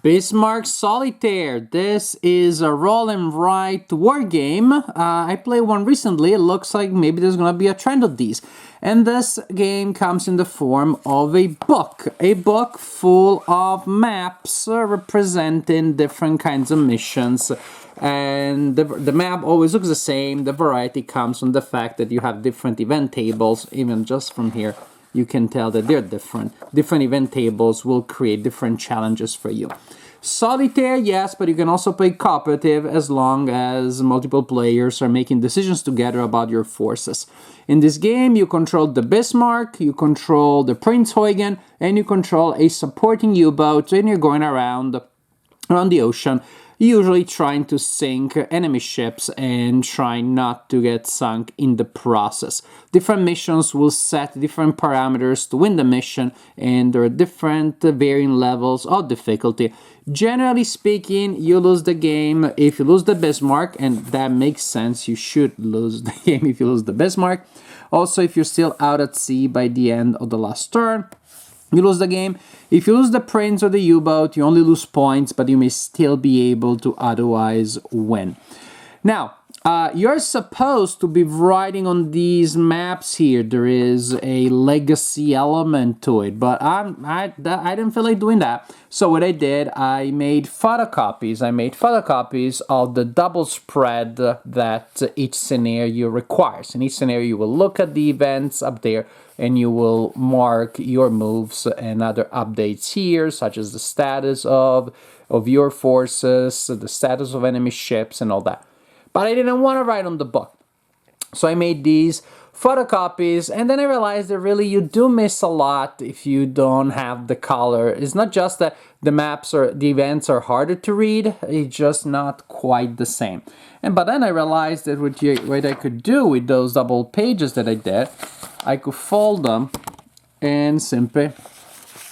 Bismarck Solitaire. This is a roll and write war game. I played one recently. It looks like maybe there's gonna be a trend of these. And this game comes in the form of a book full of maps representing different kinds of missions. And the map always looks the same. The variety comes from the fact that you have different event tables, even just from here. You can tell that they're different. Different event tables will create different challenges for you. Solitaire, yes, but you can also play cooperative as long as multiple players are making decisions together about your forces. In this game, you control the Bismarck, you control the Prince Huygen, and you control a supporting U-boat, and you're going around the ocean, usually trying to sink enemy ships and trying not to get sunk in the process. Different missions will set different parameters to win the mission, and there are different varying levels of difficulty. Generally speaking, you lose the game if you lose the Bismarck, and that makes sense. You should lose the game if you lose the Bismarck. Also, if you're still out at sea by the end of the last turn, you lose the game. If you lose the Prince or the U-boat, you only lose points, but you may still be able to otherwise win. Now, you're supposed to be writing on these maps here. There is a legacy element to it, but I didn't feel like doing that. So what I did, I made photocopies. I made photocopies of the double spread that each scenario requires. In each scenario, you will look at the events up there, and you will mark your moves and other updates here, such as the status of your forces, the status of enemy ships, and all that. But I didn't want to write on the book. So I made these photocopies, and then I realized that really you do miss a lot if you don't have the color. It's not just that the maps or the events are harder to read, it's just not quite the same. But then I realized that what I could do with those double pages that I did, I could fold them and simply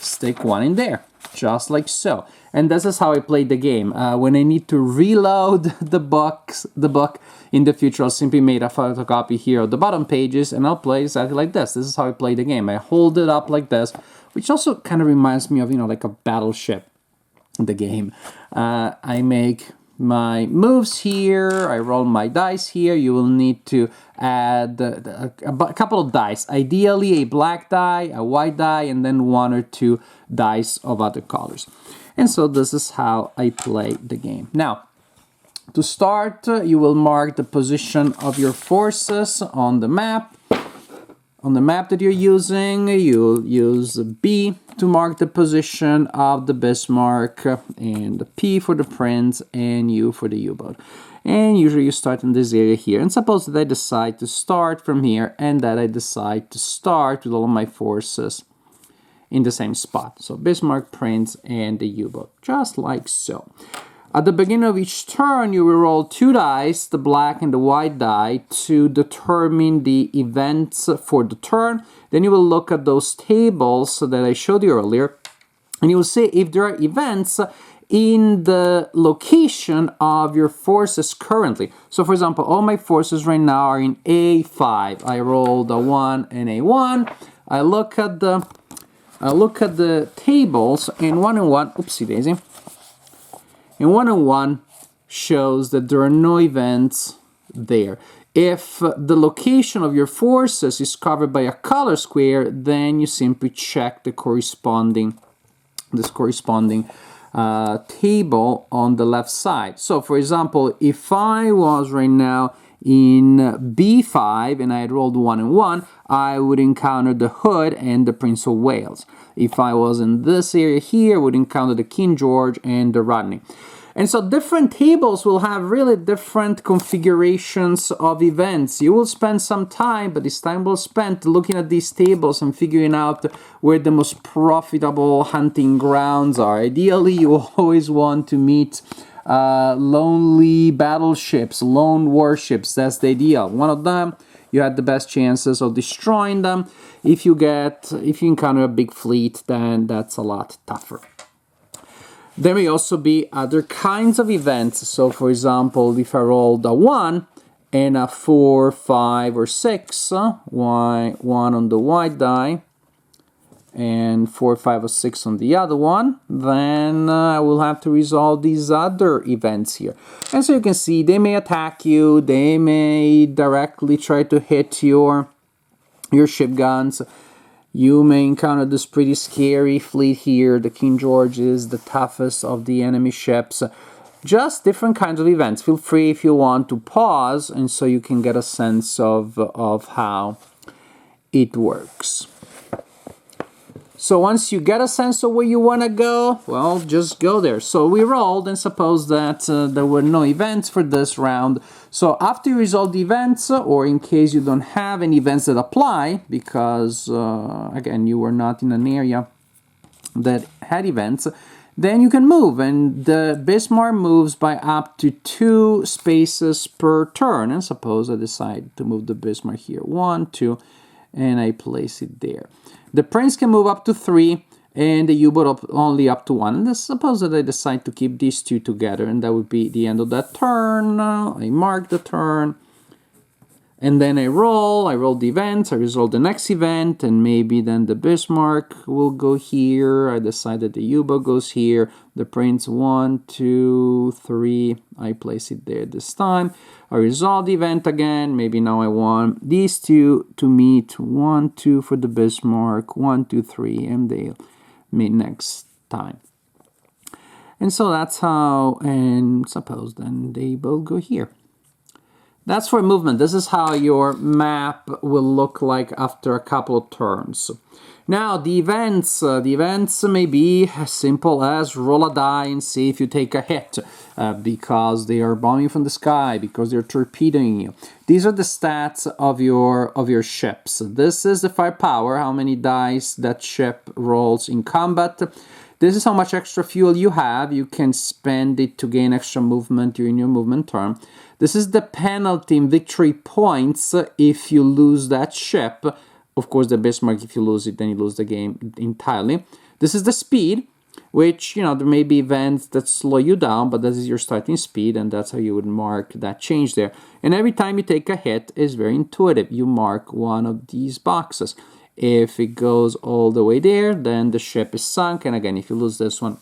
stick one in there, just like so. And this is how I play the game. When I need to reload the book in the future, I'll simply make a photocopy here of the bottom pages, and I'll play exactly like this. This is how I play the game. I hold it up like this, which also kind of reminds me of, like a battleship in the game. I make my moves here, I roll my dice here. You will need to add a couple of dice, ideally a black die, a white die, and then one or two dice of other colors. And so this is how I play the game. Now, to start, you will mark the position of your forces on the map. On the map that you're using, you'll use B to mark the position of the Bismarck, and P for the Prince, and U for the U-boat. And usually you start in this area here. And suppose that I decide to start from here, and that I decide to start with all of my forces in the same spot. So Bismarck, Prince, and the U-boat, just like so. At the beginning of each turn, you will roll two dice, the black and the white die, to determine the events for the turn. Then you will look at those tables that I showed you earlier, and you will see if there are events in the location of your forces currently. So for example, all my forces right now are in A5. I rolled a 1 and a 1. I look at the tables, and 1 and 1, oopsie daisy. And 1 and 1 shows that there are no events there. If the location of your forces is covered by a color square, then you simply check the corresponding table on the left side. So for example, if I was right now in B5 and I had rolled 1 and 1, I would encounter the Hood and the Prince of Wales. If I was in this area here, I would encounter the King George and the Rodney. And so different tables will have really different configurations of events. You will spend some time, but this time will spent looking at these tables and figuring out where the most profitable hunting grounds are. Ideally, you always want to meet lonely battleships, lone warships. That's the ideal. One of them, you had the best chances of destroying them. If you encounter a big fleet, then that's a lot tougher. There may also be other kinds of events. So for example, if I rolled a 1 and a 4, 5, or 6, one on the white die, and 4, 5, or 6 on the other one, then I will have to resolve these other events here. And so you can see they may attack you, they may directly try to hit your ship guns. You may encounter this pretty scary fleet here. The King George is the toughest of the enemy ships. Just different kinds of events. Feel free if you want to pause, and so you can get a sense of how it works. So once you get a sense of where you want to go, well, just go there. So we rolled, and suppose that there were no events for this round. So after you resolve the events, or in case you don't have any events that apply, because, again, you were not in an area that had events, then you can move. And the Bismarck moves by up to 2 spaces per turn. And suppose I decide to move the Bismarck here. 1, 2, and I place it there. The Prince can move up to 3, and the U-boat only up to 1. And suppose that I decide to keep these 2 together, and that would be the end of that turn. I mark the turn, and then I roll the events, I resolve the next event, and maybe then the Bismarck will go here. I decide that the U-boat goes here. The Prince, 1, 2, 3, I place it there this time. I resolve the event again. Maybe now I want these 2 to meet. 1, 2 for the Bismarck, 1, 2, 3, and they'll meet next time. And so that's how, and suppose then they both go here. That's for movement. This is how your map will look like after a couple of turns. Now, the events may be as simple as roll a die and see if you take a hit, because they are bombing from the sky, because they're torpedoing you. These are the stats of your ships. This is the firepower, how many dice that ship rolls in combat. This is how much extra fuel you have. You can spend it to gain extra movement during your movement turn. This is the penalty in victory points if you lose that ship. Of course, the Bismarck, if you lose it, then you lose the game entirely. This is the speed, which, there may be events that slow you down, but this is your starting speed, and that's how you would mark that change there. And every time you take a hit is very intuitive. You mark one of these boxes. If it goes all the way there, then the ship is sunk, and again, if you lose this one,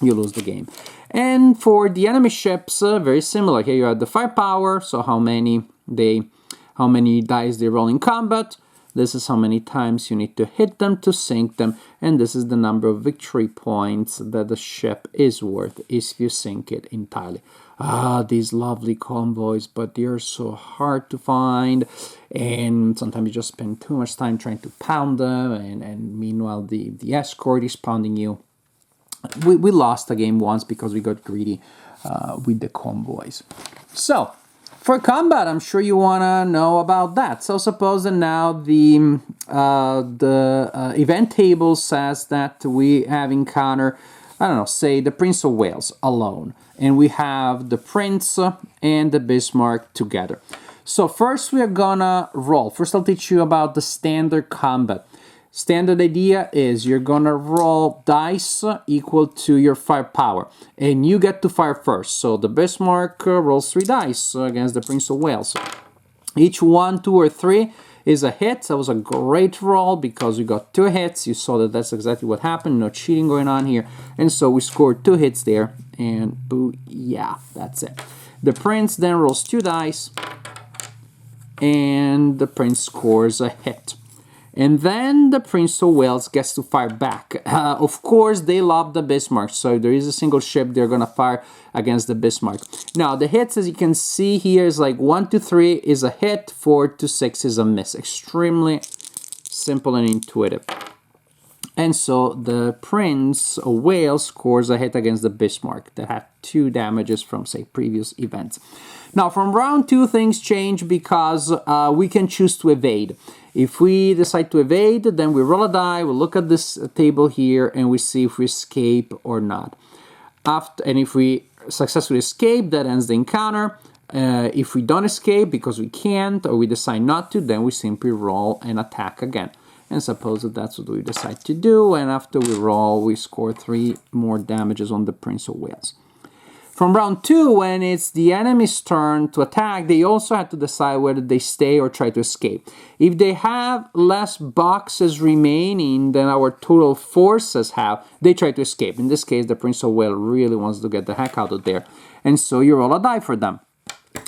you lose the game. And for the enemy ships, very similar. Here you have the firepower, so how many dice they roll in combat. This is how many times you need to hit them to sink them, and this is the number of victory points that the ship is worth if you sink it entirely. These lovely convoys, but they are so hard to find, and sometimes you just spend too much time trying to pound them, and meanwhile the escort is pounding you. We lost a game once because we got greedy with the convoys. So, for combat, I'm sure you want to know about that. So suppose that now the event table says that we have encountered, I don't know, say the Prince of Wales alone. And we have the Prince and the Bismarck together. So first we are gonna roll. First I'll teach you about the standard combat. Standard idea is you're gonna roll dice equal to your firepower, and you get to fire first. So the Bismarck rolls 3 dice against the Prince of Wales. Each 1, 2, or 3 is a hit. That was a great roll because we got 2 hits. You saw that that's exactly what happened. No cheating going on here. And so we scored 2 hits there, and boo, yeah, that's it. The Prince then rolls 2 dice, and the Prince scores a hit. And then the Prince of Wales gets to fire back. Of course, they love the Bismarck, so if there is a single ship, they're going to fire against the Bismarck. Now, the hits, as you can see here, is like 1 to 3 is a hit, 4 to 6 is a miss. Extremely simple and intuitive. And so the Prince of Wales scores a hit against the Bismarck that had 2 damages from, say, previous events. Now, from round 2, things change because we can choose to evade. If we decide to evade, then we roll a die, we look at this table here, and we see if we escape or not. And if we successfully escape, that ends the encounter. If we don't escape because we can't, or we decide not to, then we simply roll and attack again. And suppose that that's what we decide to do, and after we roll, we score 3 more damages on the Prince of Wales. From round 2, when it's the enemy's turn to attack, they also have to decide whether they stay or try to escape. If they have less boxes remaining than our total forces have, they try to escape. In this case, the Prince of Wales really wants to get the heck out of there. And so you roll a die for them.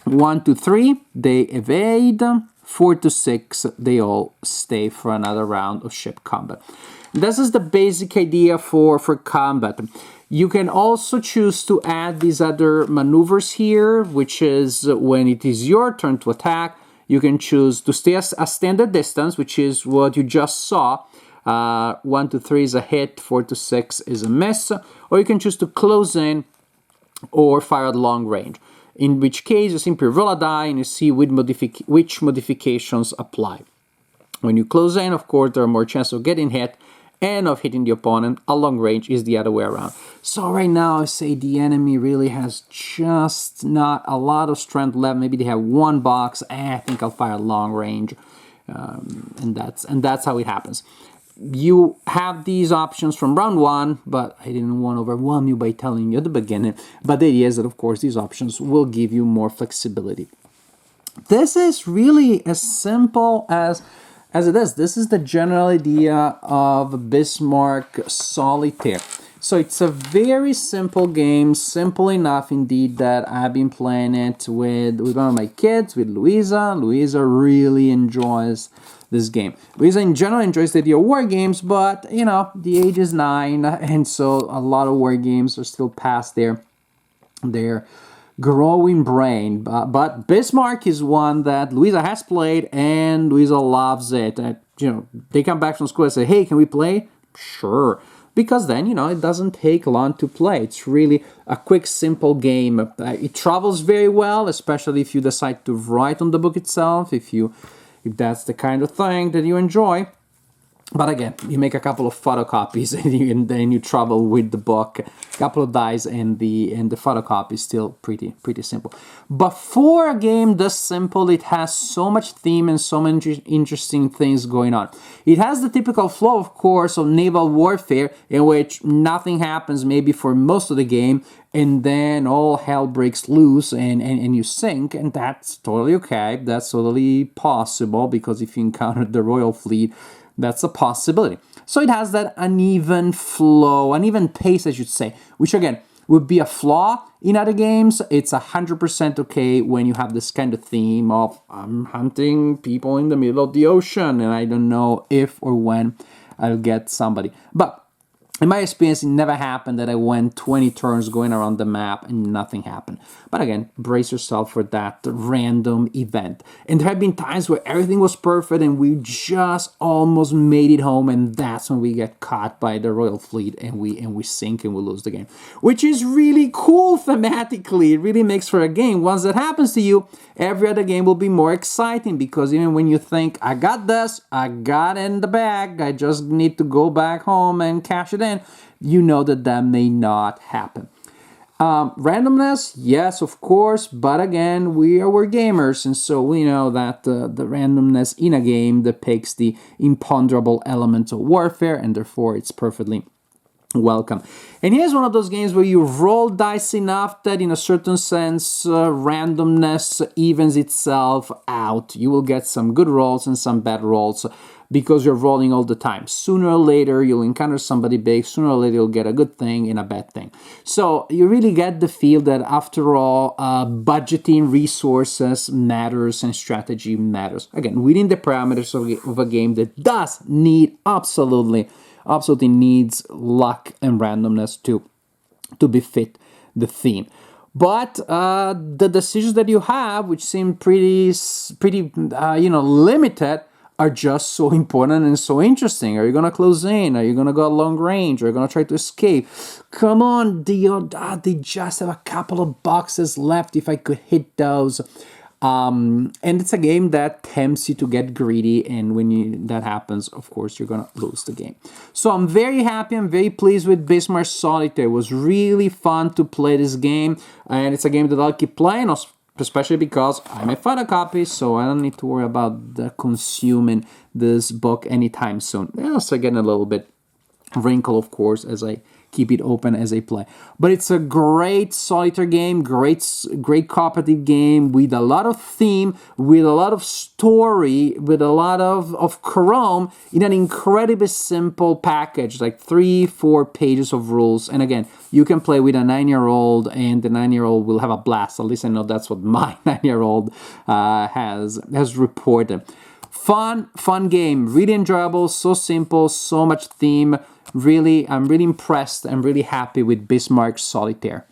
1 to 3, they evade. 4 to 6, they all stay for another round of ship combat. This is the basic idea for combat. You can also choose to add these other maneuvers here, which is when it is your turn to attack, you can choose to stay a standard distance, which is what you just saw. 1 to 3 is a hit, 4 to 6 is a miss, or you can choose to close in or fire at long range. In which case, you simply roll a die and you see which modifications apply. When you close in, of course, there are more chances of getting hit and of hitting the opponent. A long range is the other way around. So right now, I say the enemy really has just not a lot of strength left. Maybe they have one box. I think I'll fire long range, and that's how it happens. You have these options from round 1, but I didn't want to overwhelm you by telling you at the beginning. But the idea is that, of course, these options will give you more flexibility. This is really as simple as it is. This is the general idea of Bismarck Solitaire. So it's a very simple game, simple enough indeed that I've been playing it with one of my kids, with Luisa. Luisa really enjoys this game. Luisa in general enjoys the idea of war games, but you know, the age is 9, and so a lot of war games are still past their growing brain. But Bismarck is one that Luisa has played, and Luisa loves it. They come back from school and say, "Hey, can we play?" Sure. Because then, it doesn't take long to play. It's really a quick, simple game. It travels very well, especially if you decide to write on the book itself, if that's the kind of thing that you enjoy. But again, you make a couple of photocopies and then you travel with the book. A couple of dice and the photocopy is still pretty simple. But for a game this simple, it has so much theme and so many interesting things going on. It has the typical flow, of course, of naval warfare in which nothing happens maybe for most of the game, and then all hell breaks loose and you sink, and that's totally okay. That's totally possible, because if you encounter the Royal Fleet, that's a possibility. So it has that uneven flow, uneven pace, I should say, which again would be a flaw in other games. It's 100% okay when you have this kind of theme of I'm hunting people in the middle of the ocean and I don't know if or when I'll get somebody. But in my experience, it never happened that I went 20 turns going around the map and nothing happened. But again, brace yourself for that random event. And there have been times where everything was perfect and we just almost made it home, and that's when we get caught by the Royal Fleet and we sink and we lose the game. Which is really cool thematically. It really makes for a game. Once that happens to you, every other game will be more exciting, because even when you think, I got this, I got it in the bag, I just need to go back home and cash it in, you know that may not happen. Randomness, yes, of course, but again, we're gamers, and so we know that the randomness in a game depicts the imponderable elements of warfare, and therefore it's perfectly welcome. And here's one of those games where you roll dice enough that in a certain sense randomness evens itself out. You will get some good rolls and some bad rolls because you're rolling all the time. Sooner or later you'll encounter somebody big, sooner or later you'll get a good thing and a bad thing. So you really get the feel that after all, budgeting resources matters and strategy matters. Again, within the parameters of a game that does need absolutely needs luck and randomness to befit the theme. But the decisions that you have, which seem pretty limited, are just so important and so interesting. Are you going to close in? Are you going to go long range? Are you going to try to escape? Come on, they just have a couple of boxes left if I could hit those. And it's a game that tempts you to get greedy, and when that happens, of course, you're going to lose the game. So I'm very happy, I'm very pleased with Bismarck Solitaire. It was really fun to play this game, and it's a game that I'll keep playing, especially because I made photocopies, so I don't need to worry about consuming this book anytime soon. Also getting a little bit wrinkle, of course, as I keep it open as I play. But it's a great solitaire game, great cooperative game with a lot of theme, with a lot of story, with a lot of Chrome in an incredibly simple package, like 3-4 pages of rules. And again, you can play with a 9-year-old, and the 9-year-old will have a blast. At least I know that's what my 9-year-old has reported. Fun game, really enjoyable, so simple, so much theme. Really, I'm really impressed. I'm really happy with Bismarck Solitaire.